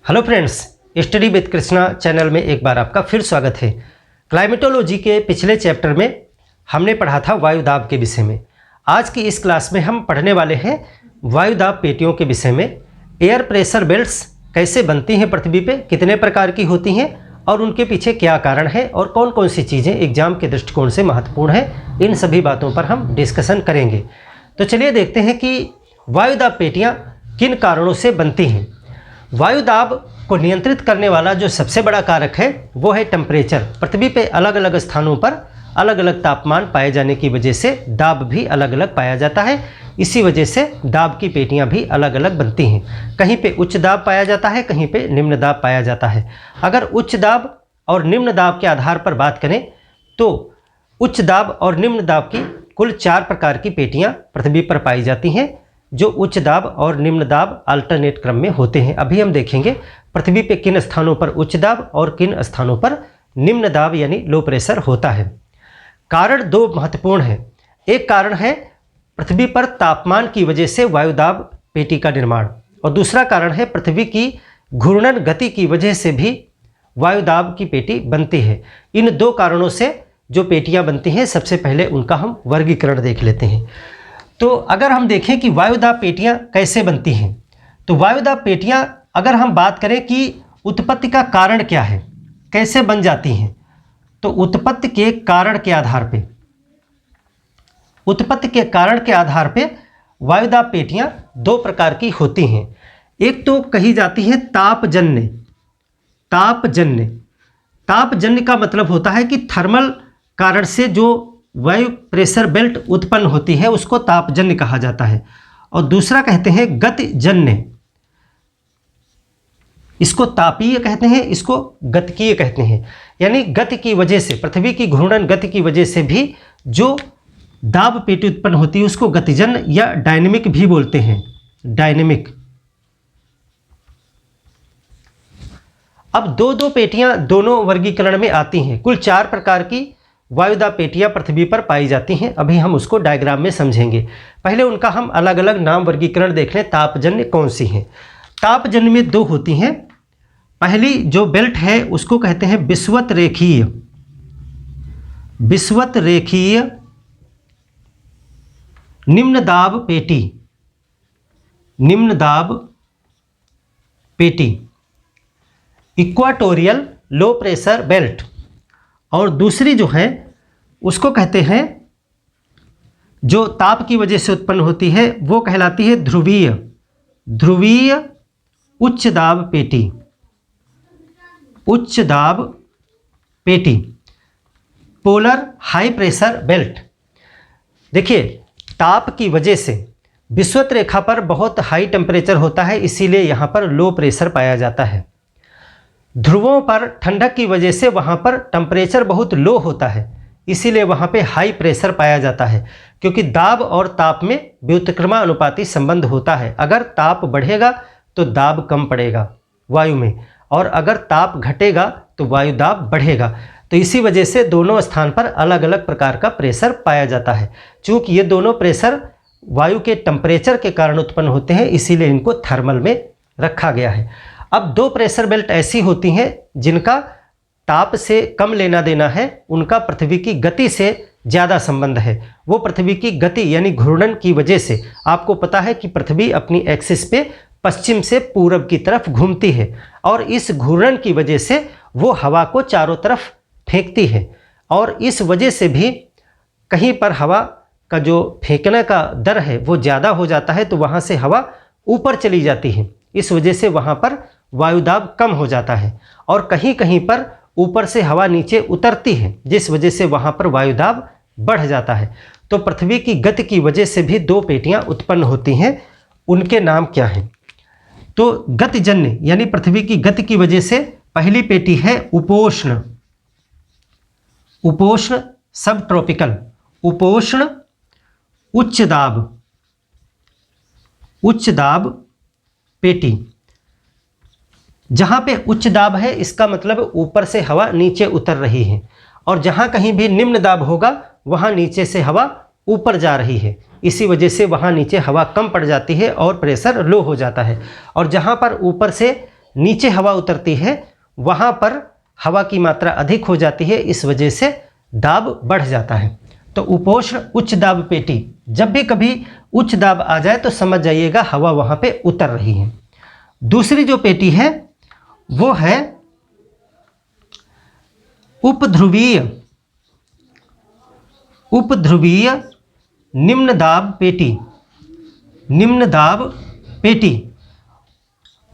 Hello friends, study with Krishna channel में एक बार आपका फिर स्वागत है। क्लाइमेटोलॉजी के पिछले चैप्टर में हमने पढ़ा था वायुदाब के विषय में। आज की इस क्लास में हम पढ़ने वाले हैं वायुदाब पेटियों के विषय में। एयर प्रेशर बेल्ट्स कैसे बनती हैं पृथ्वी पे, कितने प्रकार की होती हैं और उनके पीछे क्या कारण है और कौन कौन सी चीज़ें एग्जाम के दृष्टिकोण से महत्वपूर्ण है, इन सभी बातों पर हम डिस्कशन करेंगे। तो चलिए देखते हैं कि वायुदाब पेटियाँ किन कारणों से बनती हैं। वायुदाब को नियंत्रित करने वाला जो सबसे बड़ा कारक है वो है टेम्परेचर। पृथ्वी पे अलग अलग स्थानों पर अलग अलग तापमान पाए जाने की वजह से दाब भी अलग अलग पाया जाता है। इसी वजह से दाब की पेटियां भी अलग अलग बनती हैं। कहीं पे उच्च दाब पाया जाता है, कहीं पे निम्न दाब पाया जाता है। अगर उच्च दाब और निम्न दाब के आधार पर बात करें तो उच्च दाब और निम्न दाब की कुल 4 प्रकार की पेटियां पृथ्वी पर पाई जाती हैं, जो उच्च दाब और निम्न दाब अल्टरनेट क्रम में होते हैं। अभी हम देखेंगे पृथ्वी पे किन स्थानों पर उच्च दाब और किन स्थानों पर निम्न दाब यानी लो प्रेशर होता है। कारण 2 महत्वपूर्ण हैं। एक कारण है पृथ्वी पर तापमान की वजह से वायुदाब पेटी का निर्माण, और दूसरा कारण है पृथ्वी की घूर्णन गति की वजह से भी वायुदाब की पेटी बनती है। इन 2 कारणों से जो पेटियां बनती हैं, सबसे पहले उनका हम वर्गीकरण देख लेते हैं। तो अगर हम देखें कि वायुदाब पेटियां कैसे बनती हैं, तो वायुदाब पेटियां अगर हम बात करें कि उत्पत्ति का कारण क्या है, कैसे बन जाती हैं, तो उत्पत्ति के कारण के आधार पे वायुदाब पेटियां 2 प्रकार की होती हैं। एक तो कही जाती है तापजन्य। तापजन्य का मतलब होता है कि थर्मल कारण से जो वायु प्रेशर बेल्ट उत्पन्न होती है उसको तापजन्य कहा जाता है। और दूसरा कहते हैं गतिजन्य। इसको तापीय कहते हैं, इसको गतिकीय कहते हैं। यानी गति की वजह से, पृथ्वी की घूर्णन गति की वजह से भी जो दाब पेटी उत्पन्न होती है उसको गतिजन्य या डायनेमिक भी बोलते हैं। डायनेमिक। अब 2-2 पेटियां दोनों वर्गीकरण में आती हैं। कुल 4 प्रकार की वायुदाब पेटियां पृथ्वी पर पाई जाती हैं। अभी हम उसको डायग्राम में समझेंगे। पहले उनका हम अलग अलग नाम वर्गीकरण देख लें। तापजन्य कौन सी हैं? तापजन्य में 2 होती हैं। पहली जो बेल्ट है उसको कहते हैं विषुवत रेखीय निम्न दाब पेटी, इक्वाटोरियल लो प्रेशर बेल्ट। और दूसरी जो है उसको कहते हैं, जो ताप की वजह से उत्पन्न होती है, वो कहलाती है ध्रुवीय उच्च दाब पेटी, पोलर हाई प्रेशर बेल्ट। देखिए, ताप की वजह से विषुवत रेखा पर बहुत हाई टेम्परेचर होता है, इसीलिए यहाँ पर लो प्रेशर पाया जाता है। ध्रुवों पर ठंडक की वजह से वहाँ पर टेम्परेचर बहुत लो होता है, इसीलिए वहाँ पे हाई प्रेशर पाया जाता है। क्योंकि दाब और ताप में व्युत्क्रमानुपाती संबंध होता है। अगर ताप बढ़ेगा तो दाब कम पड़ेगा वायु में, और अगर ताप घटेगा तो वायुदाब बढ़ेगा। तो इसी वजह से दोनों स्थान पर अलग अलग प्रकार का प्रेशर पाया जाता है। चूँकि ये दोनों प्रेशर वायु के टेम्परेचर के कारण उत्पन्न होते हैं, इसीलिए इनको थर्मल में रखा गया है। अब 2 प्रेशर बेल्ट ऐसी होती हैं जिनका ताप से कम लेना देना है, उनका पृथ्वी की गति से ज़्यादा संबंध है। वो पृथ्वी की गति यानी घूर्णन की वजह से, आपको पता है कि पृथ्वी अपनी एक्सिस पे पश्चिम से पूरब की तरफ घूमती है, और इस घूर्णन की वजह से वो हवा को चारों तरफ फेंकती है, और इस वजह से भी कहीं पर हवा का जो फेंकने का दर है वो ज़्यादा हो जाता है, तो वहाँ से हवा ऊपर चली जाती है। इस वजह से वहाँ पर वायुदाब कम हो जाता है, और कहीं कहीं पर ऊपर से हवा नीचे उतरती है, जिस वजह से वहाँ पर वायुदाब बढ़ जाता है। तो पृथ्वी की गति की वजह से भी 2 पेटियां उत्पन्न होती हैं। उनके नाम क्या हैं? तो गतिजन्य यानी पृथ्वी की गति की वजह से पहली पेटी है उपोष्ण सब ट्रॉपिकल, उपोष्ण उच्च दाब पेटी। जहाँ पे उच्च दाब है इसका मतलब ऊपर से हवा नीचे उतर रही है, और जहाँ कहीं भी निम्न दाब होगा वहाँ नीचे से हवा ऊपर जा रही है। इसी वजह से वहाँ नीचे हवा कम पड़ जाती है और प्रेशर लो हो जाता है। और जहाँ पर ऊपर से नीचे हवा उतरती है वहाँ पर हवा की मात्रा अधिक हो जाती है, इस वजह से दाब बढ़ जाता है। तो उपोष्ण उच्च दाब पेटी, जब भी कभी उच्च दाब आ जाए तो समझ जाइएगा हवा वहाँ पे उतर रही है। दूसरी जो पेटी है वो है उपध्रुवीय निम्न दाब पेटी। निम्न दाब पेटी,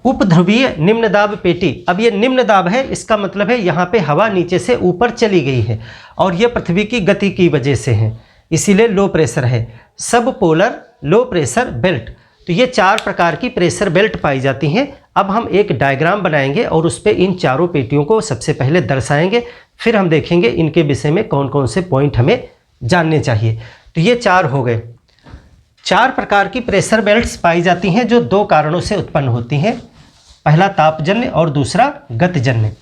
उपध्रुवीय निम्न दाब पेटी। अब ये निम्न दाब है, इसका मतलब है यहाँ पे हवा नीचे से ऊपर चली गई है और ये पृथ्वी की गति की वजह से है, इसीलिए लो प्रेशर है। सब पोलर लो प्रेशर बेल्ट, तो ये 4 प्रकार की प्रेशर बेल्ट पाई जाती हैं। अब हम एक डायग्राम बनाएंगे और उस पर इन चारों पेटियों को सबसे पहले दर्शाएंगे, फिर हम देखेंगे इनके विषय में कौन कौन से पॉइंट हमें जानने चाहिए। तो ये 4 हो गए। 4 प्रकार की प्रेशर बेल्ट्स पाई जाती हैं जो 2 कारणों से उत्पन्न होती हैं, पहला तापजन्य और दूसरा गतिजन्य।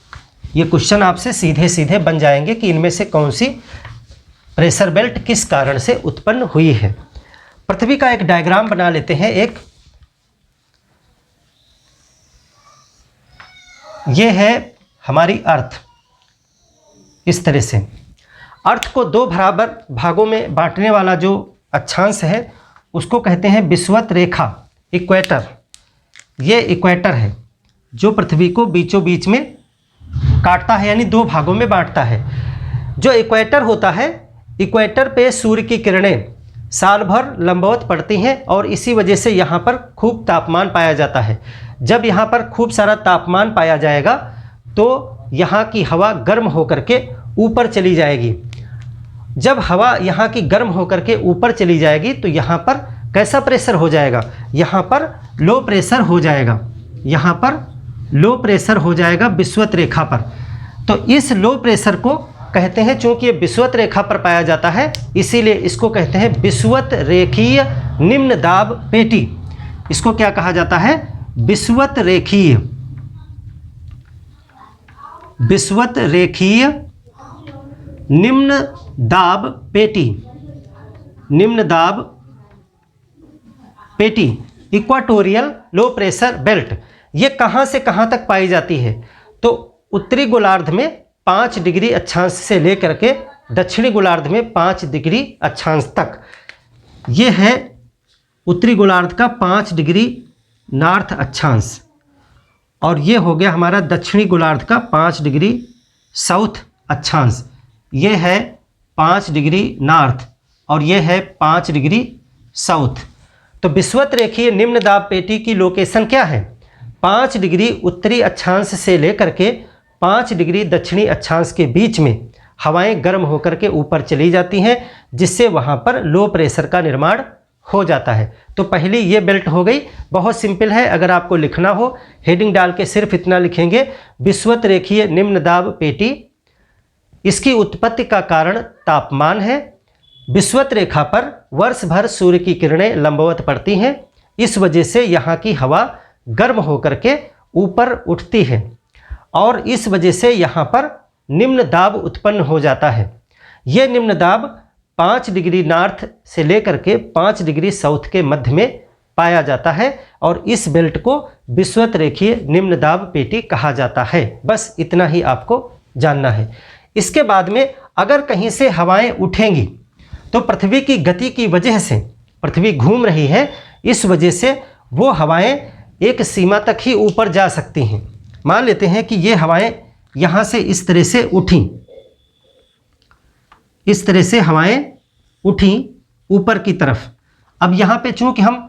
ये क्वेश्चन आपसे सीधे सीधे बन जाएंगे कि इनमें से कौन सी प्रेशर बेल्ट किस कारण से उत्पन्न हुई है। पृथ्वी का एक डायग्राम बना लेते हैं। एक ये है हमारी अर्थ, इस तरह से अर्थ को 2 बराबर भागों में बांटने वाला जो अक्षांश है उसको कहते हैं विषुवत रेखा, इक्वेटर। ये इक्वेटर है जो पृथ्वी को बीचों बीच में काटता है, यानी 2 भागों में बांटता है। जो इक्वेटर होता है, इक्वेटर पे सूर्य की किरणें साल भर लंबवत पड़ती हैं और इसी वजह से यहाँ पर खूब तापमान पाया जाता है। जब यहाँ पर खूब सारा तापमान पाया जाएगा तो यहाँ की हवा गर्म होकर के ऊपर चली जाएगी। जब हवा यहाँ की गर्म होकर के ऊपर चली जाएगी तो यहाँ पर कैसा प्रेशर हो जाएगा, यहाँ पर लो प्रेशर हो जाएगा, यहाँ पर लो प्रेशर हो जाएगा विषुवत रेखा पर। तो इस लो प्रेशर को कहते हैं, चूंकि ये विषुवत रेखा पर पाया जाता है इसीलिए इसको कहते हैं विषुवत रेखीय निम्न दाब पेटी। इसको क्या कहा जाता है, विषुवत रेखीय निम्न दाब पेटी। निम्न दाब पेटी इक्वाटोरियल लो प्रेशर बेल्ट। ये कहाँ से कहाँ तक पाई जाती है, तो उत्तरी गोलार्ध में 5 डिग्री अक्षांश से लेकर के दक्षिणी गोलार्ध में 5 डिग्री अक्षांश तक। ये है उत्तरी गोलार्ध का 5 डिग्री नॉर्थ अक्षांश और ये हो गया हमारा दक्षिणी गोलार्ध का 5 डिग्री साउथ अक्षांश। ये है 5 डिग्री नॉर्थ और ये है 5 डिग्री साउथ। तो विषुवत रेखीय निम्न दाब पेटी की लोकेशन क्या है, 5 डिग्री उत्तरी अक्षांश से लेकर के 5 डिग्री दक्षिणी अक्षांश के बीच में हवाएं गर्म होकर के ऊपर चली जाती हैं, जिससे वहां पर लो प्रेशर का निर्माण हो जाता है। तो पहली ये बेल्ट हो गई, बहुत सिंपल है। अगर आपको लिखना हो हेडिंग डाल के सिर्फ इतना लिखेंगे, विषुवत रेखीय निम्न दाब पेटी। इसकी उत्पत्ति का कारण तापमान है। विषुवत रेखा पर वर्ष भर सूर्य की किरणें लंबवत पड़ती हैं, इस वजह से यहाँ की हवा गर्म होकर के ऊपर उठती है और इस वजह से यहाँ पर निम्न दाब उत्पन्न हो जाता है। ये निम्न दाब 5 डिग्री नॉर्थ से लेकर के 5 डिग्री साउथ के मध्य में पाया जाता है और इस बेल्ट को विषुवत रेखीय निम्न दाब पेटी कहा जाता है। बस इतना ही आपको जानना है। इसके बाद में अगर कहीं से हवाएं उठेंगी तो पृथ्वी की गति की वजह से, पृथ्वी घूम रही है, इस वजह से वो हवाएं एक सीमा तक ही ऊपर जा सकती हैं। मान लेते हैं कि ये हवाएं यहाँ से इस तरह से उठीं, इस तरह से हवाएं उठीं ऊपर की तरफ। अब यहाँ पे चूंकि हम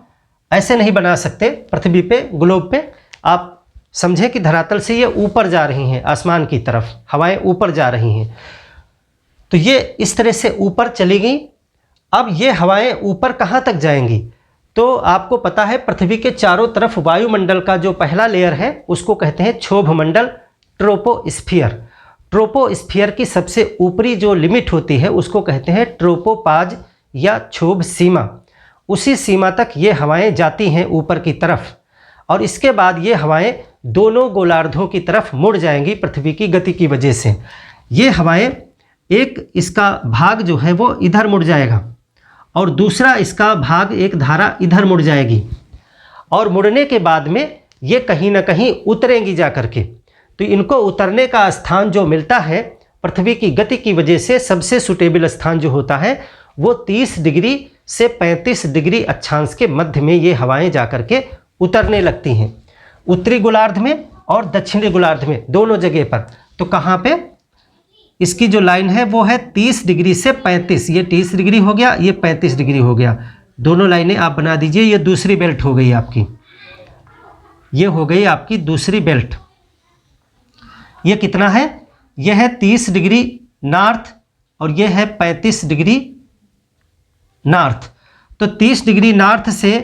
ऐसे नहीं बना सकते, पृथ्वी पे ग्लोब पे आप समझें कि धरातल से ये ऊपर जा रही हैं, आसमान की तरफ हवाएं ऊपर जा रही हैं, तो ये इस तरह से ऊपर चली गई। अब ये हवाएं ऊपर कहाँ तक जाएंगी, तो आपको पता है पृथ्वी के चारों तरफ वायुमंडल का जो पहला लेयर है उसको कहते हैं क्षोभ मंडल, ट्रोपोस्फियर। ट्रोपोस्फियर की सबसे ऊपरी जो लिमिट होती है उसको कहते हैं ट्रोपोपाज या क्षोभ सीमा। उसी सीमा तक ये हवाएं जाती हैं ऊपर की तरफ और इसके बाद ये हवाएं दोनों गोलार्धों की तरफ मुड़ जाएंगी पृथ्वी की गति की वजह से। ये हवाएं, एक इसका भाग जो है वो इधर मुड़ जाएगा और दूसरा इसका भाग, एक धारा इधर मुड़ जाएगी और मुड़ने के बाद में ये कहीं ना कहीं उतरेंगी जा करके। तो इनको उतरने का स्थान जो मिलता है पृथ्वी की गति की वजह से, सबसे सुटेबल स्थान जो होता है वो 30 डिग्री से 35 डिग्री अक्षांश के मध्य में ये हवाएं जाकर के उतरने लगती हैं, उत्तरी गोलार्ध में और दक्षिणी गोलार्ध में, दोनों जगह पर। तो कहाँ पे इसकी जो लाइन है वो है 30 डिग्री से 35, ये 30 डिग्री हो गया, ये 35 डिग्री हो गया, दोनों लाइनें आप बना दीजिए। ये दूसरी बेल्ट हो गई आपकी, ये हो गई आपकी दूसरी बेल्ट। ये कितना है? यह है 30 डिग्री नॉर्थ और यह है 35 डिग्री नॉर्थ। तो 30 डिग्री नॉर्थ से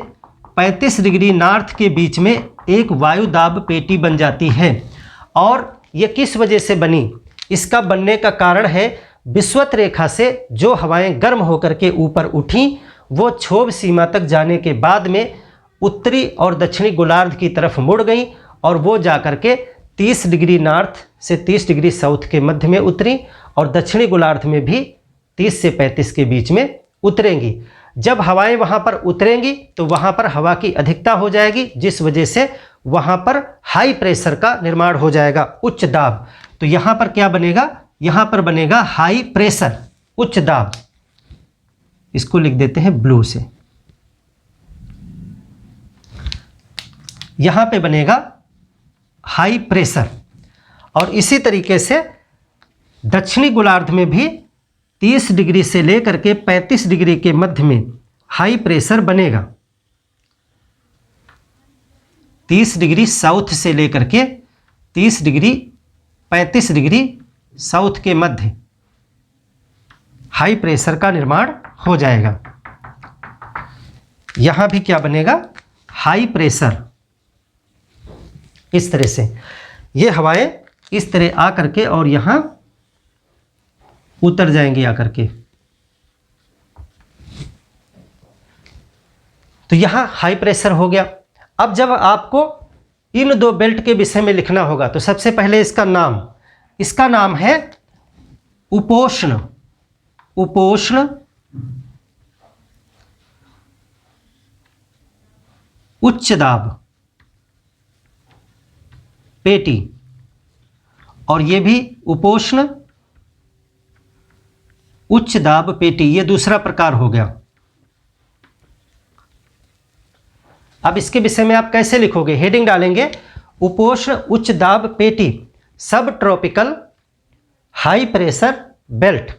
35 डिग्री नॉर्थ के बीच में एक वायु दाब पेटी बन जाती है। और ये किस वजह से बनी? इसका बनने का कारण है विषुवत रेखा से जो हवाएं गर्म होकर के ऊपर उठी वो क्षोभ सीमा तक जाने के बाद में उत्तरी और दक्षिणी गोलार्ध की तरफ मुड़ गई और वो जाकर के 30 डिग्री नॉर्थ से 30 डिग्री साउथ के मध्य में उतरी और दक्षिणी गोलार्ध में भी 30 से 35 के बीच में उतरेंगी। जब हवाएं वहां पर उतरेंगी तो वहां पर हवा की अधिकता हो जाएगी, जिस वजह से वहां पर हाई प्रेशर का निर्माण हो जाएगा, उच्च दाब। तो यहां पर क्या बनेगा? यहां पर बनेगा हाई प्रेशर, उच्च दाब। इसको लिख देते हैं ब्लू से। यहां पे बनेगा हाई प्रेशर। और इसी तरीके से दक्षिणी गोलार्ध में भी 30 डिग्री से लेकर के 35 डिग्री के मध्य में हाई प्रेशर बनेगा। 30 डिग्री साउथ से लेकर के 30 डिग्री 35 डिग्री साउथ के मध्य हाई प्रेशर का निर्माण हो जाएगा। यहां भी क्या बनेगा? High pressure. इस तरह से ये हवाएं इस तरह आ करके और यहां उतर जाएंगी आकर के। तो यहां हाई प्रेशर हो गया। अब जब आपको इन दो बेल्ट के विषय में लिखना होगा तो सबसे पहले इसका नाम है उपोष्ण। उपोष्ण उच्च दाब पेटी, और ये भी उपोष्ण उच्च दाब पेटी, ये दूसरा प्रकार हो गया। अब इसके विषय में आप कैसे लिखोगे? हेडिंग डालेंगे उपोष्ण उच्च दाब पेटी सब ट्रॉपिकल हाई प्रेशर बेल्ट।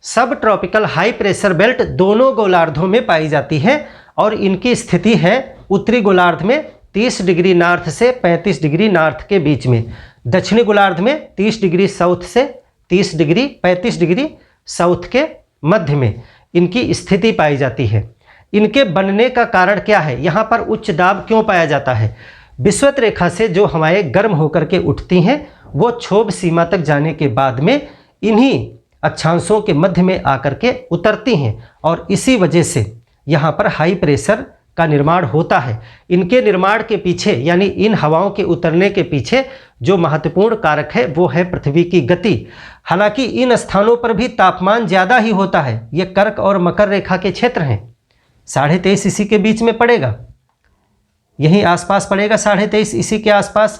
सब ट्रॉपिकल हाई प्रेशर बेल्ट दोनों गोलार्धों में पाई जाती है और इनकी स्थिति है उत्तरी गोलार्ध में 30 डिग्री नॉर्थ से 35 डिग्री नॉर्थ के बीच में, दक्षिणी गोलार्ध में 30 डिग्री साउथ से 30 डिग्री 35 डिग्री साउथ के मध्य में इनकी स्थिति पाई जाती है। इनके बनने का कारण क्या है? यहाँ पर उच्च दाब क्यों पाया जाता है? विषुवत रेखा से जो हवाएं गर्म होकर के उठती हैं वो क्षोभ सीमा तक जाने के बाद में इन्हीं अक्षांशों के मध्य में आकर के उतरती हैं और इसी वजह से यहाँ पर हाई प्रेशर का निर्माण होता है। इनके निर्माण के पीछे यानी इन हवाओं के उतरने के पीछे जो महत्वपूर्ण कारक है वो है पृथ्वी की गति। हालांकि इन स्थानों पर भी तापमान ज़्यादा ही होता है। ये कर्क और मकर रेखा के क्षेत्र हैं। 23.5 इसी के बीच में पड़ेगा, यहीं आसपास पड़ेगा 23.5 इसी के आसपास,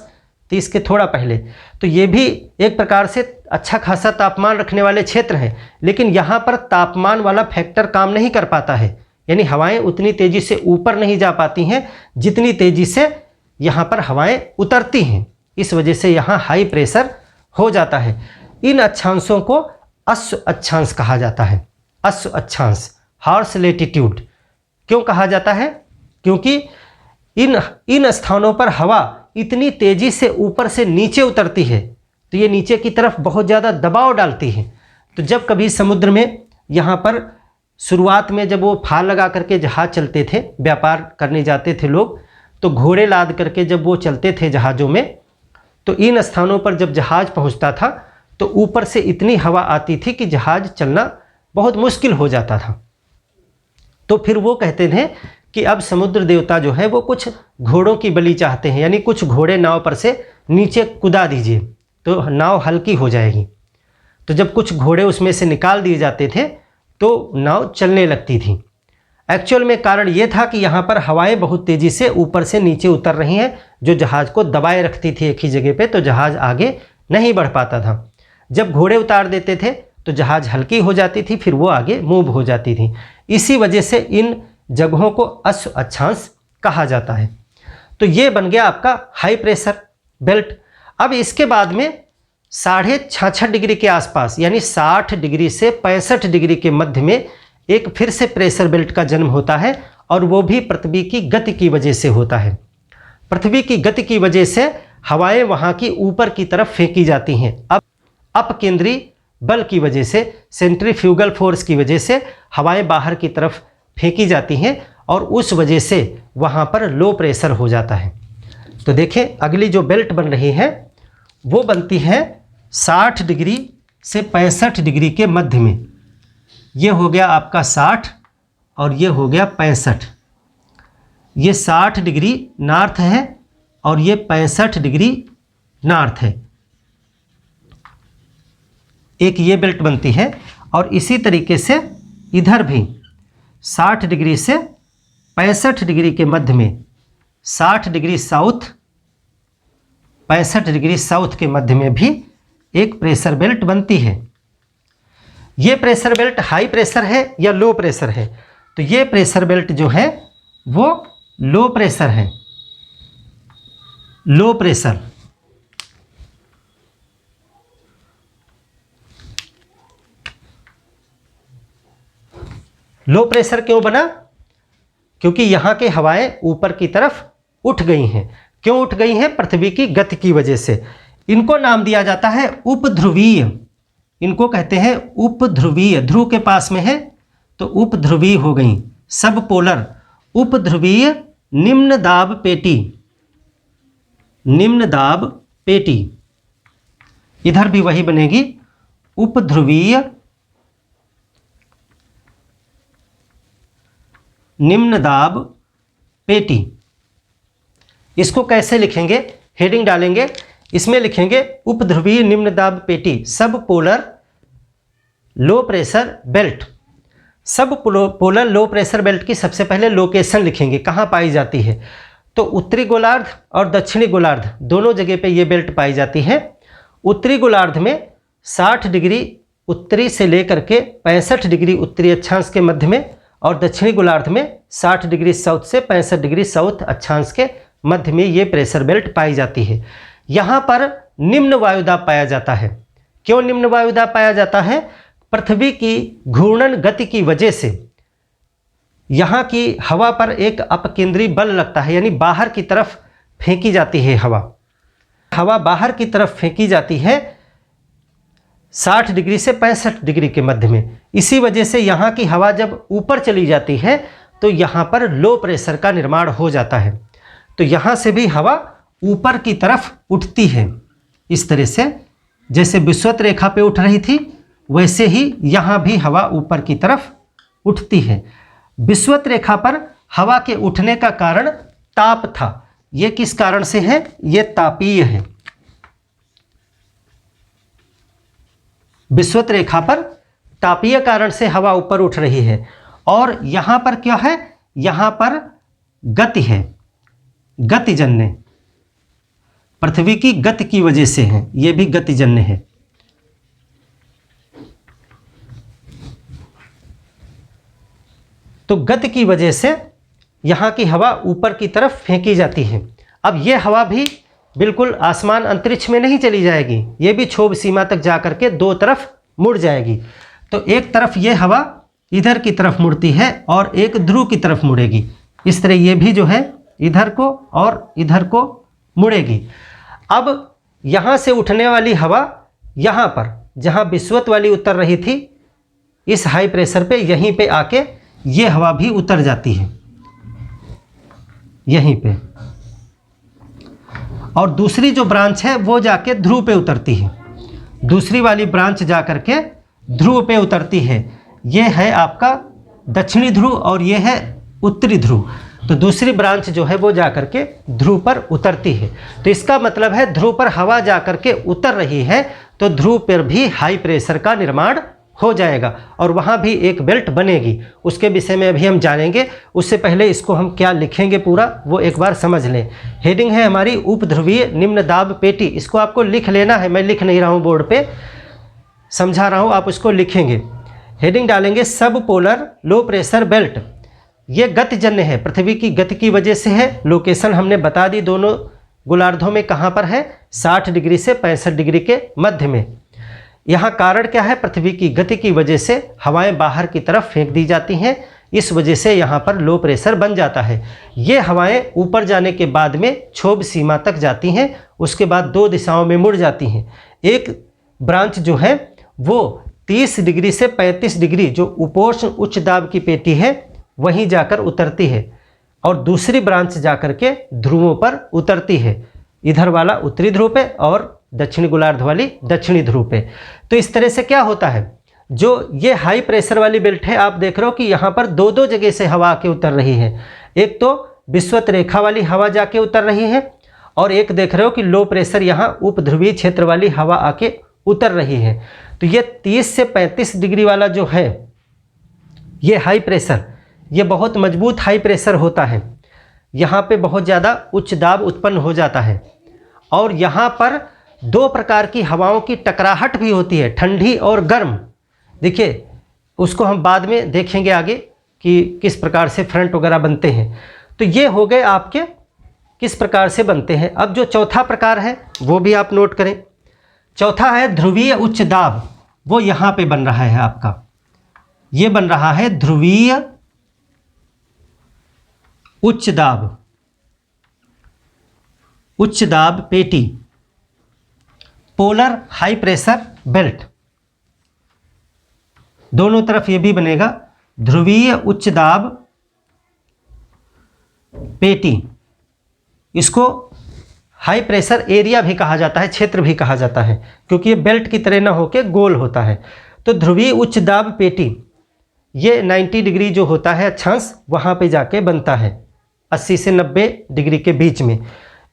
30 के थोड़ा पहले। तो ये भी एक प्रकार से अच्छा खासा तापमान रखने वाले क्षेत्र हैं, लेकिन यहाँ पर तापमान वाला फैक्टर काम नहीं कर पाता है, यानी हवाएं उतनी तेज़ी से ऊपर नहीं जा पाती हैं जितनी तेज़ी से यहाँ पर हवाएं उतरती हैं। इस वजह से यहाँ हाई प्रेशर हो जाता है। इन अक्षांशों को अश्व अक्षांश कहा जाता है। अश्व अक्षांश, हॉर्स लेटीट्यूड क्यों कहा जाता है? क्योंकि इन स्थानों पर हवा इतनी तेज़ी से ऊपर से नीचे उतरती है तो ये नीचे की तरफ बहुत ज़्यादा दबाव डालती है। तो जब कभी समुद्र में यहाँ पर शुरुआत में जब वो फाल लगा करके जहाज़ चलते थे, व्यापार करने जाते थे लोग, तो घोड़े लाद करके जब वो चलते थे जहाज़ों में, तो इन स्थानों पर जब जहाज़ पहुँचता था तो ऊपर से इतनी हवा आती थी कि जहाज़ चलना बहुत मुश्किल हो जाता था। तो फिर वो कहते थे कि अब समुद्र देवता जो है वो कुछ घोड़ों की बलि चाहते हैं, यानी कुछ घोड़े नाव पर से नीचे कुदा दीजिए तो नाव हल्की हो जाएगी। तो जब कुछ घोड़े उसमें से निकाल दिए जाते थे तो नाव चलने लगती थी। एक्चुअल में कारण ये था कि यहाँ पर हवाएं बहुत तेज़ी से ऊपर से नीचे उतर रही हैं, जो जहाज़ को दबाए रखती थी एक ही जगह पे, तो जहाज़ आगे नहीं बढ़ पाता था। जब घोड़े उतार देते थे तो जहाज़ हल्की हो जाती थी, फिर वो आगे मूव हो जाती थी। इसी वजह से इन जगहों को अश्व अक्षांश कहा जाता है। तो ये बन गया आपका हाई प्रेशर बेल्ट। अब इसके बाद में 66.5 डिग्री के आसपास, यानी 60 डिग्री से 65 डिग्री के मध्य में एक फिर से प्रेशर बेल्ट का जन्म होता है, और वो भी पृथ्वी की गति की वजह से होता है। पृथ्वी की गति की वजह से हवाएं वहाँ की ऊपर की तरफ फेंकी जाती हैं। अब अपकेंद्री बल की वजह से, सेंट्रीफ्यूगल फोर्स की वजह से हवाएं बाहर की तरफ फेंकी जाती हैं, और उस वजह से वहाँ पर लो प्रेशर हो जाता है। तो देखें, अगली जो बेल्ट बन रही है वो बनती है 60 डिग्री से 65 डिग्री के मध्य में। ये हो गया आपका 60 और ये हो गया 65। ये 60 डिग्री नॉर्थ है और ये 65 डिग्री नॉर्थ है। एक ये बेल्ट बनती है, और इसी तरीके से इधर भी 60 डिग्री से 65 डिग्री के मध्य में, 60 डिग्री साउथ 65 डिग्री साउथ के मध्य में भी एक प्रेशर बेल्ट बनती है। ये प्रेशर बेल्ट हाई प्रेशर है या लो प्रेशर है? तो ये प्रेशर बेल्ट जो है वो लो प्रेशर है। लो प्रेशर, लो प्रेशर क्यों बना? क्योंकि यहाँ के हवाएं ऊपर की तरफ उठ गई हैं। क्यों उठ गई हैं? पृथ्वी की गति की वजह से। इनको नाम दिया जाता है उपध्रुवीय। इनको कहते हैं उपध्रुवीय। ध्रुव के पास में है तो उपध्रुवीय हो गई। सब पोलर, उपध्रुवीय निम्न दाब पेटी, निम्न दाब पेटी। इधर भी वही बनेगी, उपध्रुवीय निम्न दाब पेटी। इसको कैसे लिखेंगे? हेडिंग डालेंगे, इसमें लिखेंगे उपध्रुवीय निम्न दाब पेटी, सब पोलर लो प्रेशर बेल्ट। सब पोलर लो प्रेशर बेल्ट की सबसे पहले लोकेशन लिखेंगे, कहाँ पाई जाती है। तो उत्तरी गोलार्ध और दक्षिणी गोलार्ध दोनों जगह पे ये बेल्ट पाई जाती है। उत्तरी गोलार्ध में 60 डिग्री उत्तरी से लेकर के 65 डिग्री उत्तरी अक्षांश के मध्य में, और दक्षिणी गोलार्ध में 60 डिग्री साउथ से 65 डिग्री साउथ अक्षांश के मध्य में ये प्रेशर बेल्ट पाई जाती है। यहाँ पर निम्न वायुदाब पाया जाता है। क्यों निम्न वायुदाब पाया जाता है? पृथ्वी की घूर्णन गति की वजह से यहाँ की हवा पर एक अपकेंद्री बल लगता है, यानी बाहर की तरफ फेंकी जाती है हवा। हवा बाहर की तरफ फेंकी जाती है 60 डिग्री से 65 डिग्री के मध्य में। इसी वजह से यहाँ की हवा जब ऊपर चली जाती है तो यहाँ पर लो प्रेशर का निर्माण हो जाता है। तो यहाँ से भी हवा ऊपर की तरफ उठती है। इस तरह से जैसे विषुवत रेखा पे उठ रही थी, वैसे ही यहाँ भी हवा ऊपर की तरफ उठती है। विषुवत रेखा पर हवा के उठने का कारण ताप था। ये किस कारण से है? ये तापीय है। विषुवत रेखा पर तापीय कारण से हवा ऊपर उठ रही है। और यहाँ पर क्या है? यहाँ पर गति है, गतिजन्य। पृथ्वी की गति की वजह से है, ये भी गतिजन्य है। तो गति की वजह से यहाँ की हवा ऊपर की तरफ फेंकी जाती है। अब ये हवा भी बिल्कुल आसमान अंतरिक्ष में नहीं चली जाएगी, ये भी क्षोभ सीमा तक जाकर के दो तरफ मुड़ जाएगी। तो एक तरफ ये हवा इधर की तरफ मुड़ती है और एक ध्रुव की तरफ मुड़ेगी। इस तरह ये भी जो है इधर को और इधर को मुड़ेगी। अब यहाँ से उठने वाली हवा यहाँ पर जहाँ विषुवत वाली उतर रही थी, इस हाई प्रेशर पे यहीं पे आके ये हवा भी उतर जाती है यहीं पे, और दूसरी जो ब्रांच है वो जाके ध्रुव पे उतरती है। दूसरी वाली ब्रांच जा करके ध्रुव पे उतरती है। ये है आपका दक्षिणी ध्रुव और ये है उत्तरी ध्रुव। तो दूसरी ब्रांच जो है वो जा करके ध्रुव पर उतरती है। तो इसका मतलब है ध्रुव पर हवा जा करके उतर रही है तो ध्रुव पर भी हाई प्रेशर का निर्माण हो जाएगा और वहाँ भी एक बेल्ट बनेगी। उसके विषय में अभी हम जानेंगे, उससे पहले इसको हम क्या लिखेंगे पूरा वो एक बार समझ लें। हेडिंग है हमारी उपध्रुवीय निम्न दाब पेटी। इसको आपको लिख लेना है, मैं लिख नहीं रहा हूँ बोर्ड पे, समझा रहा हूँ, आप उसको लिखेंगे। हेडिंग डालेंगे सब पोलर लो प्रेशर बेल्ट। ये गतिजन्य है, पृथ्वी की गति की वजह से है। लोकेशन हमने बता दी, दोनों गोलार्धों में कहाँ पर है, 60 डिग्री से 65 डिग्री के मध्य में। यहाँ कारण क्या है, पृथ्वी की गति की वजह से हवाएं बाहर की तरफ फेंक दी जाती हैं, इस वजह से यहाँ पर लो प्रेशर बन जाता है। ये हवाएं ऊपर जाने के बाद में क्षोभ सीमा तक जाती हैं, उसके बाद 2 दिशाओं में मुड़ जाती हैं। एक ब्रांच जो है वो 30 डिग्री से 35 डिग्री जो उपोष्ण उच्च दाब की पेटी है वहीं जाकर उतरती है, और दूसरी ब्रांच जाकर के ध्रुवों पर उतरती है। इधर वाला उत्तरी ध्रुव पे और दक्षिणी गोलार्ध वाली दक्षिणी ध्रुव पे। तो इस तरह से क्या होता है, जो ये हाई प्रेशर वाली बेल्ट है, आप देख रहे हो कि यहाँ पर 2 जगह से हवा आके उतर रही है। एक तो विषुवत रेखा वाली हवा जाके उतर रही है, और एक देख रहे हो कि लो प्रेशर यहाँ उपध्रुवीय क्षेत्र वाली हवा आके उतर रही है। तो ये 30 से 35 डिग्री वाला जो है ये हाई प्रेशर, ये बहुत मजबूत हाई प्रेशर होता है। यहाँ पे बहुत ज़्यादा उच्च दाब उत्पन्न हो जाता है, और यहाँ पर 2 प्रकार की हवाओं की टकराहट भी होती है, ठंडी और गर्म। देखिए उसको हम बाद में देखेंगे आगे कि किस प्रकार से फ्रंट वगैरह बनते हैं। तो ये हो गए आपके किस प्रकार से बनते हैं। अब जो चौथा प्रकार है वो भी आप नोट करें। चौथा है ध्रुवीय उच्च दाब, वो यहाँ पे बन रहा है आपका, ये बन रहा है ध्रुवीय उच्च दाब पेटी, पोलर हाई प्रेशर बेल्ट। दोनों तरफ ये भी बनेगा ध्रुवीय उच्च दाब पेटी। इसको हाई प्रेशर एरिया भी कहा जाता है, क्षेत्र भी कहा जाता है, क्योंकि ये बेल्ट की तरह ना होके गोल होता है। तो ध्रुवीय उच्च दाब पेटी ये 90 डिग्री जो होता है अक्षांश, वहाँ पे जाके बनता है 80 से 90 डिग्री के बीच में।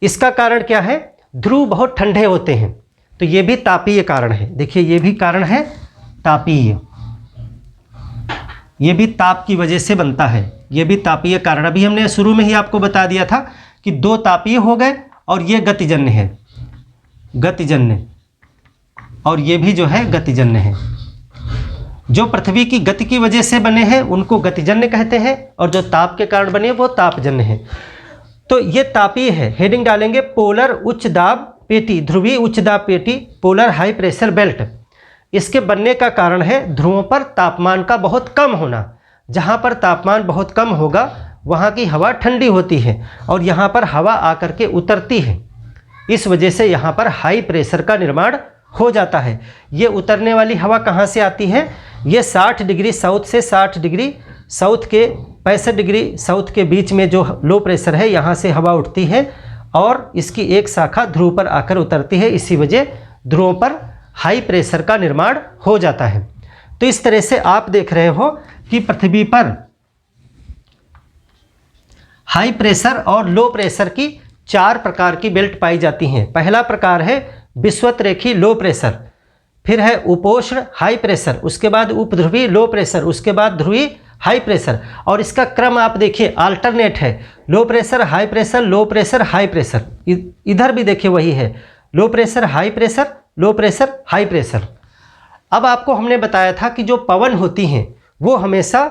इसका कारण क्या है, ध्रुव बहुत ठंडे होते हैं, तो ये भी तापीय कारण है। देखिए ये भी कारण है तापीय, ये भी ताप की वजह से बनता है, ये भी तापीय कारण। अभी हमने शुरू में ही आपको बता दिया था कि 2 तापीय हो गए, और ये गतिजन्य है, गतिजन्य, और ये भी जो है गतिजन्य है। जो पृथ्वी की गति की वजह से बने हैं उनको गतिजन्य कहते हैं, और जो ताप के कारण बने वो तापजन्य है। तो ये तापीय है। हेडिंग डालेंगे पोलर उच्च दाब पेटी, ध्रुवीय उच्च दाब पेटी, पोलर हाई प्रेशर बेल्ट। इसके बनने का कारण है ध्रुवों पर तापमान का बहुत कम होना। जहाँ पर तापमान बहुत कम होगा वहाँ की हवा ठंडी होती है, और यहाँ पर हवा आकर के उतरती है, इस वजह से यहाँ पर हाई प्रेशर का निर्माण हो जाता है। ये उतरने वाली हवा कहाँ से आती है, ये 60 डिग्री साउथ से 60 डिग्री साउथ के 65 डिग्री साउथ के बीच में जो लो प्रेशर है यहाँ से हवा उठती है, और इसकी एक शाखा ध्रुव पर आकर उतरती है। इसी वजह ध्रुवों पर हाई प्रेशर का निर्माण हो जाता है। तो इस तरह से आप देख रहे हो कि पृथ्वी पर हाई प्रेशर और लो प्रेशर की 4 प्रकार की बेल्ट पाई जाती हैं। पहला प्रकार है विषुवत रेखी लो प्रेशर, फिर है उपोष्ण हाई प्रेशर, उसके बाद उपध्रुवीय लो प्रेशर, उसके बाद ध्रुवीय हाई प्रेशर। और इसका क्रम आप देखिए अल्टरनेट है, low pressure high pressure, low pressure high pressure. इधर भी देखिए वही है, low pressure high pressure, low pressure high pressure. अब आपको हमने बताया था कि जो पवन होती हैं वो हमेशा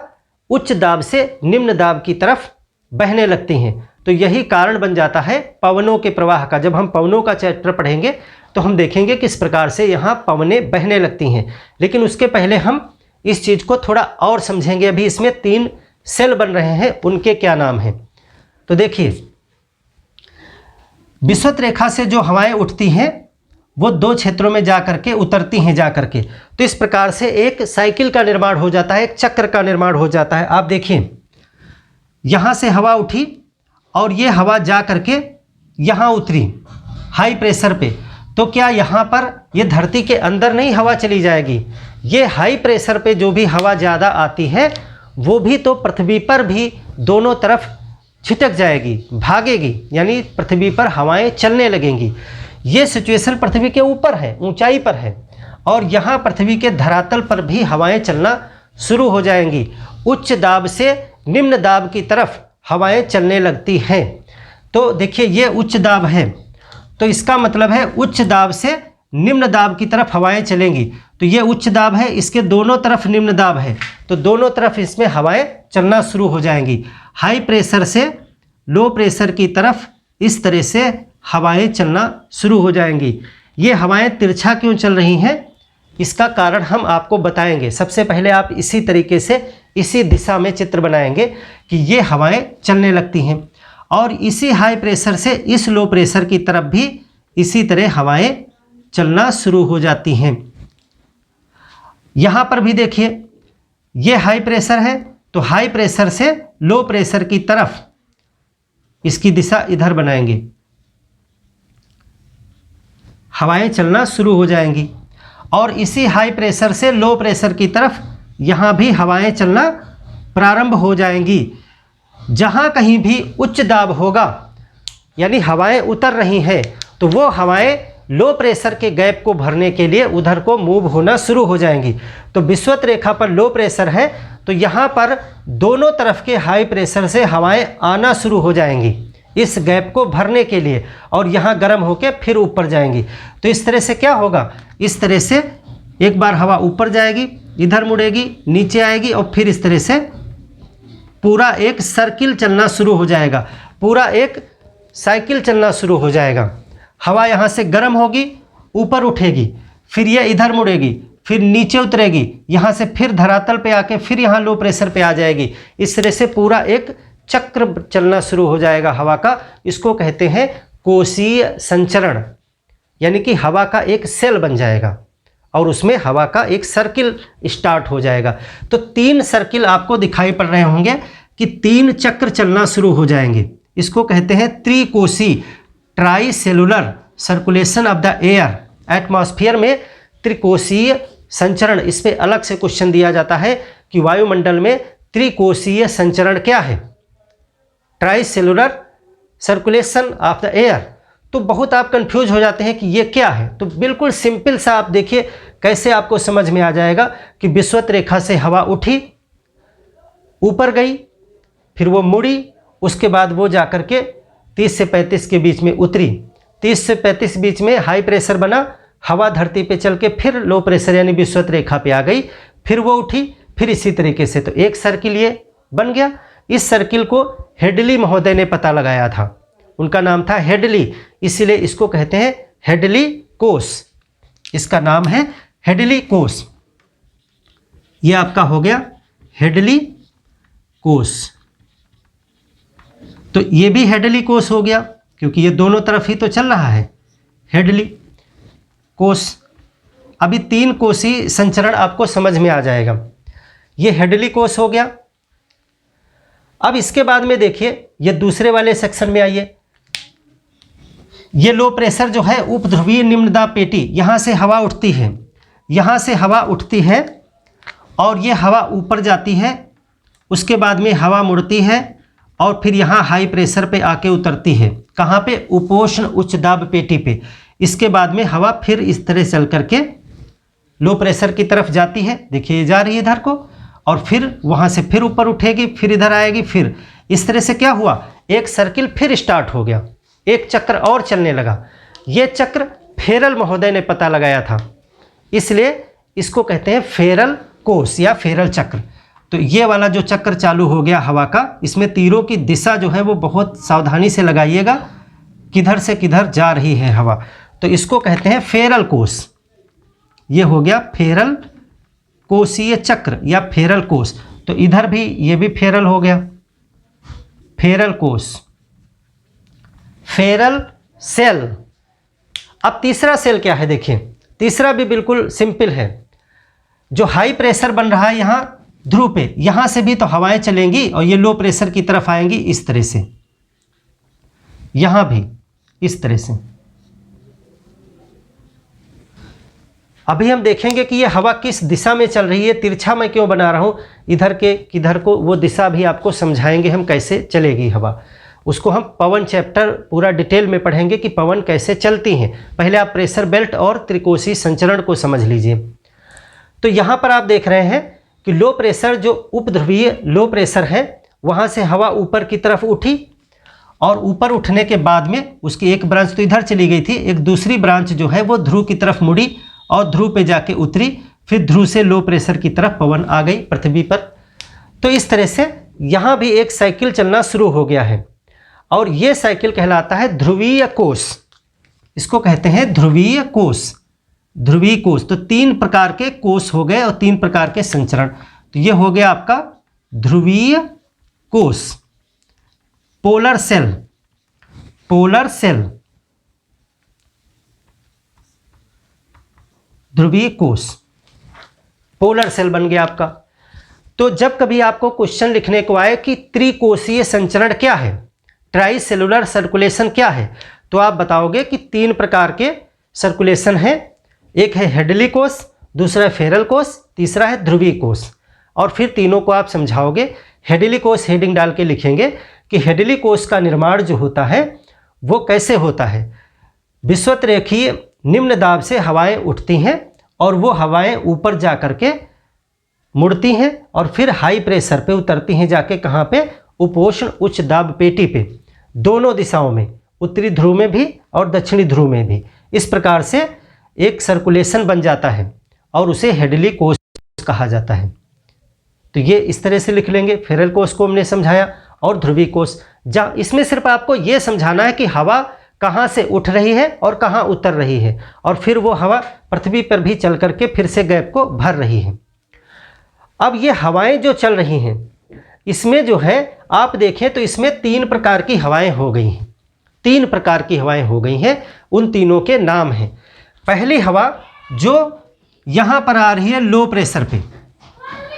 उच्च दाब से निम्न दाब की तरफ बहने लगती हैं। तो यही कारण बन जाता है पवनों के प्रवाह का। जब हम पवनों का चैप्टर पढ़ेंगे तो हम देखेंगे किस प्रकार से यहाँ पवनें बहने लगती हैं। लेकिन उसके पहले हम इस चीज़ को थोड़ा और समझेंगे। अभी इसमें 3 सेल बन रहे हैं, उनके क्या नाम हैं। तो देखिए विषुवत रेखा से जो हवाएं उठती हैं वो 2 क्षेत्रों में जा करके उतरती हैं जा करके। तो इस प्रकार से एक साइकिल का निर्माण हो जाता है, एक चक्र का निर्माण हो जाता है। आप देखिए यहाँ से हवा उठी और ये हवा जा करके यहाँ उतरी हाई प्रेशर पे। तो क्या यहाँ पर ये धरती के अंदर नहीं हवा चली जाएगी, ये हाई प्रेशर पे जो भी हवा ज़्यादा आती है वो भी तो पृथ्वी पर भी दोनों तरफ छिटक जाएगी, भागेगी, यानी पृथ्वी पर हवाएं चलने लगेंगी। ये सिचुएशन पृथ्वी के ऊपर है, ऊंचाई पर है, और यहाँ पृथ्वी के धरातल पर भी हवाएं चलना शुरू हो जाएंगी। उच्च दाब से निम्न दाब की तरफ हवाएं चलने लगती हैं। तो देखिए ये उच्च दाब है, तो इसका मतलब है उच्च दाब से निम्न दाब की तरफ हवाएं चलेंगी। तो ये उच्च दाब है, इसके दोनों तरफ निम्न दाब है, तो दोनों तरफ इसमें हवाएं चलना शुरू हो जाएंगी। हाई प्रेशर से लो प्रेशर की तरफ इस तरह से हवाएं चलना शुरू हो जाएंगी। ये हवाएं तिरछा क्यों चल रही हैं, इसका कारण हम आपको बताएंगे। सबसे पहले आप इसी तरीके से इसी दिशा में चित्र बनाएंगे कि ये हवाएं चलने लगती हैं, और इसी हाई प्रेशर से इस लो प्रेशर की तरफ भी इसी तरह हवाएं चलना शुरू हो जाती हैं। यहाँ पर भी देखिए ये हाई प्रेशर है, तो हाई प्रेशर से लो प्रेशर की तरफ इसकी दिशा इधर बनाएंगे, हवाएं चलना शुरू हो जाएंगी। और इसी हाई प्रेशर से लो प्रेशर की तरफ यहाँ भी हवाएं चलना प्रारंभ हो जाएंगी। जहाँ कहीं भी उच्च दाब होगा यानी हवाएं उतर रही हैं, तो वो हवाएं लो प्रेशर के गैप को भरने के लिए उधर को मूव होना शुरू हो जाएंगी। तो विषुवत रेखा पर लो प्रेशर है, तो यहाँ पर दोनों तरफ के हाई प्रेशर से हवाएं आना शुरू हो जाएंगी इस गैप को भरने के लिए, और यहाँ गर्म होकर फिर ऊपर जाएंगी। तो इस तरह से क्या होगा, इस तरह से एक बार हवा ऊपर जाएगी, इधर मुड़ेगी, नीचे आएगी, और फिर इस तरह से पूरा एक सर्किल चलना शुरू हो जाएगा, पूरा एक साइकिल चलना शुरू हो जाएगा। हवा यहाँ से गर्म होगी, ऊपर उठेगी, फिर ये इधर मुड़ेगी, फिर नीचे उतरेगी, यहाँ से फिर धरातल पे आके फिर यहाँ लो प्रेशर पे आ जाएगी। इस तरह से पूरा एक चक्र चलना शुरू हो जाएगा हवा का। इसको कहते हैं कोशीय संचरण, यानी कि हवा का एक सेल बन जाएगा और उसमें हवा का एक सर्किल स्टार्ट हो जाएगा। तो 3 सर्किल आपको दिखाई पड़ रहे होंगे कि 3 चक्र चलना शुरू हो जाएंगे। इसको कहते हैं त्रिकोशी, tricellular circulation of the air. Atmosphere में त्रिकोशीय संचरण, इस पर अलग से क्वेश्चन दिया जाता है कि वायुमंडल में त्रिकोशीय संचरण क्या है, try cellular circulation of the air. तो बहुत आप कंफ्यूज हो जाते हैं कि ये क्या है। तो बिल्कुल सिंपल सा आप देखिए कैसे आपको समझ में आ जाएगा कि विषुवत रेखा से हवा उठी, ऊपर गई, फिर वो मुड़ी, उसके बाद वो जाकर के 30 से 35 के बीच में उतरी, 30 से 35 बीच में हाई प्रेशर बना, हवा धरती पे चल के फिर लो प्रेशर यानी विषुवत रेखा पे आ गई, फिर वो उठी, फिर इसी तरीके से। तो एक सर्किल ये बन गया। इस सर्किल को हेडली महोदय ने पता लगाया था, उनका नाम था हेडली, इसीलिए इसको कहते हैं हेडली कोष। इसका नाम है हेडली कोष। ये आपका हो गया हेडली कोष। तो ये भी हेडली कोष हो गया क्योंकि ये दोनों तरफ ही तो चल रहा है, हेडली कोष। अभी 3 कोशीय संचरण आपको समझ में आ जाएगा। ये हेडली कोष हो गया। अब इसके बाद में देखिए ये दूसरे वाले सेक्शन में आइए। ये लो प्रेशर जो है उपध्रुवीय निम्न दाब पेटी, यहाँ से हवा उठती है, यहाँ से हवा उठती है और ये हवा ऊपर जाती है, उसके बाद में हवा मुड़ती है और फिर यहाँ हाई प्रेशर पे आके उतरती है। कहाँ पे, उपोष्ण उच्च दाब पेटी पे। इसके बाद में हवा फिर इस तरह चल करके लो प्रेशर की तरफ जाती है, देखिए जा रही है इधर को, और फिर वहाँ से फिर ऊपर उठेगी, फिर इधर आएगी, फिर इस तरह से क्या हुआ, एक सर्किल फिर स्टार्ट हो गया, एक चक्र और चलने लगा। ये चक्र फेरल महोदय ने पता लगाया था, इसलिए इसको कहते हैं फेरल कोष या फेरल चक्र। तो ये वाला जो चक्र चालू हो गया हवा का, इसमें तीरों की दिशा जो है वो बहुत सावधानी से लगाइएगा, किधर से किधर जा रही है हवा। तो इसको कहते हैं फेरल कोष। ये हो गया फेरल कोशीय चक्र या फेरल कोष। तो इधर भी ये भी फेरल हो गया, फेरल कोष, फेरल सेल। अब तीसरा सेल क्या है, देखिए तीसरा भी बिल्कुल सिंपल है। जो हाई प्रेशर बन रहा है यहाँ ध्रुव पे, यहाँ से भी तो हवाएं चलेंगी और ये लो प्रेशर की तरफ आएंगी इस तरह से, यहाँ भी इस तरह से। अभी हम देखेंगे कि ये हवा किस दिशा में चल रही है, तिरछा मैं क्यों बना रहा हूँ, इधर के किधर को, वो दिशा भी आपको समझाएंगे हम कैसे चलेगी हवा। उसको हम पवन चैप्टर पूरा डिटेल में पढ़ेंगे कि पवन कैसे चलती हैं। पहले आप प्रेशर बेल्ट और त्रिकोशीय संचरण को समझ लीजिए। तो यहाँ पर आप देख रहे हैं कि लो प्रेशर, जो उपध्रुवीय लो प्रेशर है, वहाँ से हवा ऊपर की तरफ उठी और ऊपर उठने के बाद में उसकी एक ब्रांच तो इधर चली गई थी, एक दूसरी ब्रांच जो है वो ध्रुव की तरफ मुड़ी और ध्रुव पे जाके उतरी, फिर ध्रुव से लो प्रेशर की तरफ पवन आ गई पृथ्वी पर। तो इस तरह से यहाँ भी एक साइकिल चलना शुरू हो गया है और ये साइकिल कहलाता है ध्रुवीय कोष। इसको कहते हैं ध्रुवीय कोष, ध्रुवीय कोष। तो 3 प्रकार के कोष हो गए और 3 प्रकार के संचरण। तो ये हो गया आपका ध्रुवीय कोष, पोलर सेल, पोलर सेल, ध्रुवीय कोष, पोलर सेल बन गया आपका। तो जब कभी आपको क्वेश्चन लिखने को आए कि त्रिकोशीय संचरण क्या है, ट्राई सेलुलर सर्कुलेशन क्या है, तो आप बताओगे कि 3 प्रकार के सर्कुलेशन है। एक है हेडली कोष, दूसरा है फेरल कोष, तीसरा है ध्रुवीय कोष। और फिर तीनों को आप समझाओगे। हेडली कोष हेडिंग डाल के लिखेंगे कि हेडली कोष का निर्माण जो होता है वो कैसे होता है। विषुवत रेखीय निम्न दाब से हवाएं उठती हैं और वो हवाएं ऊपर जा कर के मुड़ती हैं और फिर हाई प्रेशर पे उतरती हैं, जाके कहाँ पे, उपोष्ण उच्च दाब पेटी पे, दोनों दिशाओं में, उत्तरी ध्रुव में भी और दक्षिणी ध्रुव में भी। इस प्रकार से एक सर्कुलेशन बन जाता है और उसे हेडली कोष कहा जाता है। तो ये इस तरह से लिख लेंगे। फेरल कोष को हमने समझाया और ध्रुवीय कोष। जहाँ इसमें सिर्फ आपको ये समझाना है कि हवा कहाँ से उठ रही है और कहाँ उतर रही है और फिर वो हवा पृथ्वी पर भी चल करके फिर से गैप को भर रही है। अब ये हवाएं जो चल रही हैं, इसमें जो है आप देखें तो इसमें 3 प्रकार की हवाएं हो गई हैं, 3 प्रकार की हवाएं हो गई हैं। उन तीनों के नाम हैं। पहली हवा जो यहाँ पर आ रही है लो प्रेशर पे,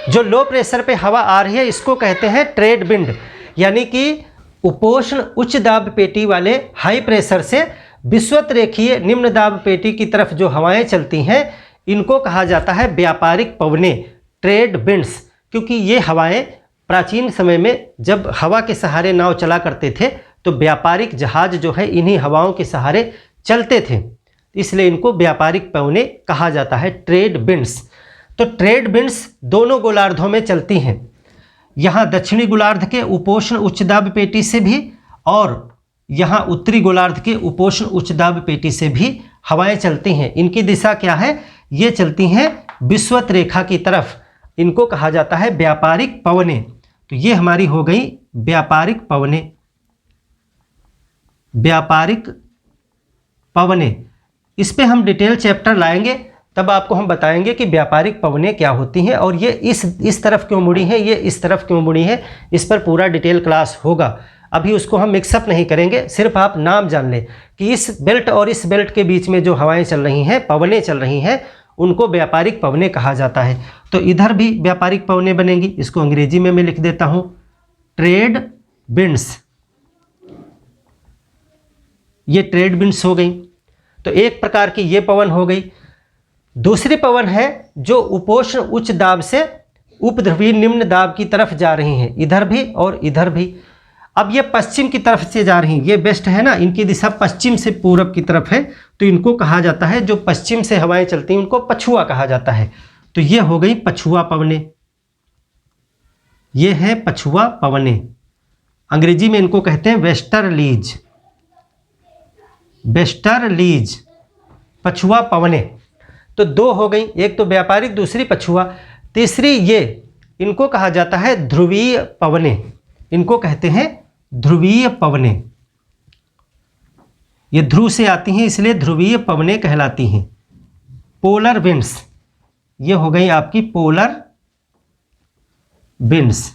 जो लो प्रेशर पे हवा आ रही है, इसको कहते हैं ट्रेड विंड, यानी कि उपोष्ण उच्च दाब पेटी वाले हाई प्रेशर से विषुवत रेखीय निम्न दाब पेटी की तरफ जो हवाएं चलती हैं, इनको कहा जाता है व्यापारिक पवनें, ट्रेड विंड्स। क्योंकि ये हवाएं प्राचीन समय में जब हवा के सहारे नाव चला करते थे तो व्यापारिक जहाज जो है इन्हीं हवाओं के सहारे चलते थे, इसलिए इनको व्यापारिक पवनें कहा जाता है, ट्रेड विंड्स। तो ट्रेड विंड्स दोनों गोलार्धों में चलती हैं, यहाँ दक्षिणी गोलार्ध के उपोष्ण उच्च दाब पेटी से भी और यहाँ उत्तरी गोलार्ध के उपोष्ण उच्च दाब पेटी से भी हवाएं चलती हैं। इनकी दिशा क्या है, ये चलती हैं विषुवत रेखा की तरफ। इनको कहा जाता है व्यापारिक पवनें। तो ये हमारी हो गई व्यापारिक पवनें, व्यापारिक पवनें। इस पे हम डिटेल चैप्टर लाएंगे, तब आपको हम बताएंगे कि व्यापारिक पवनें क्या होती हैं और ये इस तरफ क्यों मुड़ी है, ये इस तरफ क्यों मुड़ी है। इस पर पूरा डिटेल क्लास होगा। अभी उसको हम मिक्सअप नहीं करेंगे, सिर्फ आप नाम जान लें कि इस बेल्ट और इस बेल्ट के बीच में जो हवाएं चल रही हैं, पवनें चल रही हैं, उनको व्यापारिक पवनें कहा जाता है। तो इधर भी व्यापारिक पवनें बनेंगी। इसको अंग्रेजी में मैं लिख देता हूँ, ट्रेड विंड्स। ये ट्रेड विंड्स हो गई। तो एक प्रकार की ये पवन हो गई। दूसरी पवन है जो उपोष्ण उच्च दाब से उपध्रुवीय निम्न दाब की तरफ जा रही हैं, इधर भी और इधर भी। अब ये पश्चिम की तरफ से जा रही हैं, ये वेस्ट है ना, इनकी दिशा पश्चिम से पूरब की तरफ है, तो इनको कहा जाता है, जो पश्चिम से हवाएं चलती हैं उनको पछुआ कहा जाता है। तो ये हो गई पछुआ पवनें, ये है पछुआ पवनें। अंग्रेजी में इनको कहते हैं वेस्टर्लीज, वेस्टर्लीज, पछुआ पवनें। तो 2 हो गई, एक तो व्यापारिक, दूसरी पछुआ। तीसरी ये, इनको कहा जाता है ध्रुवीय पवनें, इनको कहते हैं ध्रुवीय पवनें। ये ध्रुव से आती हैं इसलिए ध्रुवीय पवनें कहलाती हैं। पोलर विंड्स, ये हो गई आपकी पोलर विंड्स।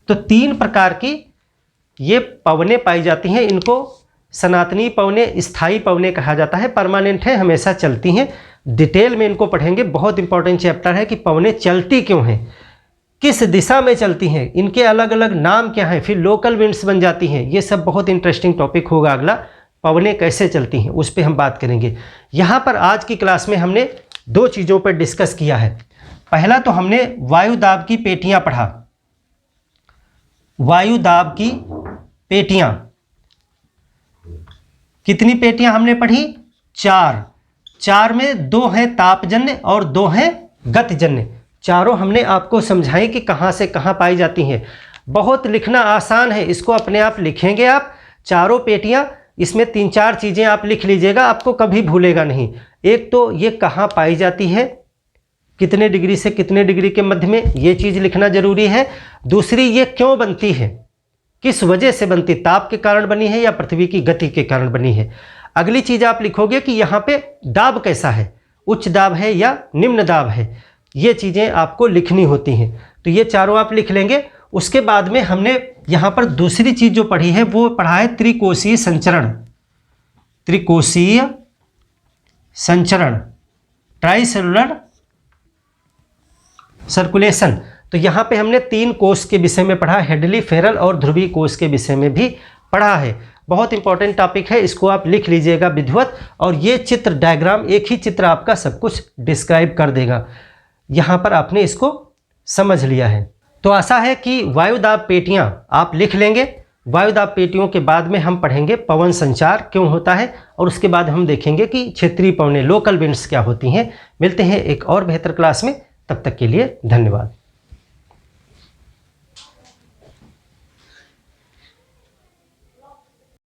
तो 3 प्रकार की ये पवनें पाई जाती हैं। इनको सनातनी पवनें, स्थायी पवनें कहा जाता है। परमानेंट है, हमेशा चलती हैं। डिटेल में इनको पढ़ेंगे, बहुत इंपॉर्टेंट चैप्टर है कि पवनें चलती क्यों हैं, किस दिशा में चलती हैं, इनके अलग अलग नाम क्या हैं, फिर लोकल विंड्स बन जाती हैं। ये सब बहुत इंटरेस्टिंग टॉपिक होगा अगला, पवनें कैसे चलती हैं उस पर हम बात करेंगे। यहाँ पर आज की क्लास में हमने 2 चीज़ों पर डिस्कस किया है। पहला तो हमने वायु दाब की पेटियाँ पढ़ा, वायु दाब की पेटियां। कितनी पेटियां हमने पढ़ी? 4। 4 में 2 हैं तापजन्य और 2 हैं गतिजन्य। चारों हमने आपको समझाई कि कहाँ से कहाँ पाई जाती हैं। बहुत लिखना आसान है, इसको अपने आप लिखेंगे आप। चारों पेटियां, इसमें 3-4 चीज़ें आप लिख लीजिएगा, आपको कभी भूलेगा नहीं। एक तो ये कहाँ पाई जाती है, कितने डिग्री से कितने डिग्री के मध्य में, ये चीज़ लिखना जरूरी है। दूसरी, ये क्यों बनती है, किस वजह से बनती, ताप के कारण बनी है या पृथ्वी की गति के कारण बनी है। अगली चीज़ आप लिखोगे कि यहाँ पे दाब कैसा है, उच्च दाब है या निम्न दाब है। ये चीज़ें आपको लिखनी होती हैं। तो ये चारों आप लिख लेंगे। उसके बाद में हमने यहाँ पर दूसरी चीज़ जो पढ़ी है वो पढ़ा है त्रिकोशीय संचरण। त्रिकोशीय संचरण, ट्राइसेलुलर सर्कुलेशन। तो यहाँ पे हमने 3 कोष के विषय में पढ़ा, हेडली, फेरल और ध्रुवीय कोष के विषय में भी पढ़ा है। बहुत इंपॉर्टेंट टॉपिक है, इसको आप लिख लीजिएगा विधिवत। और ये चित्र, डायग्राम, एक ही चित्र आपका सब कुछ डिस्क्राइब कर देगा। यहाँ पर आपने इसको समझ लिया है। तो आशा है कि वायुदाब पेटियाँ आप लिख लेंगे। वायुदाब पेटियों के बाद में हम पढ़ेंगे पवन संचार क्यों होता है, और उसके बाद हम देखेंगे कि क्षेत्रीय पवनें, लोकल विंड्स क्या होती हैं। मिलते हैं एक और बेहतर क्लास में, तब तक के लिए धन्यवाद।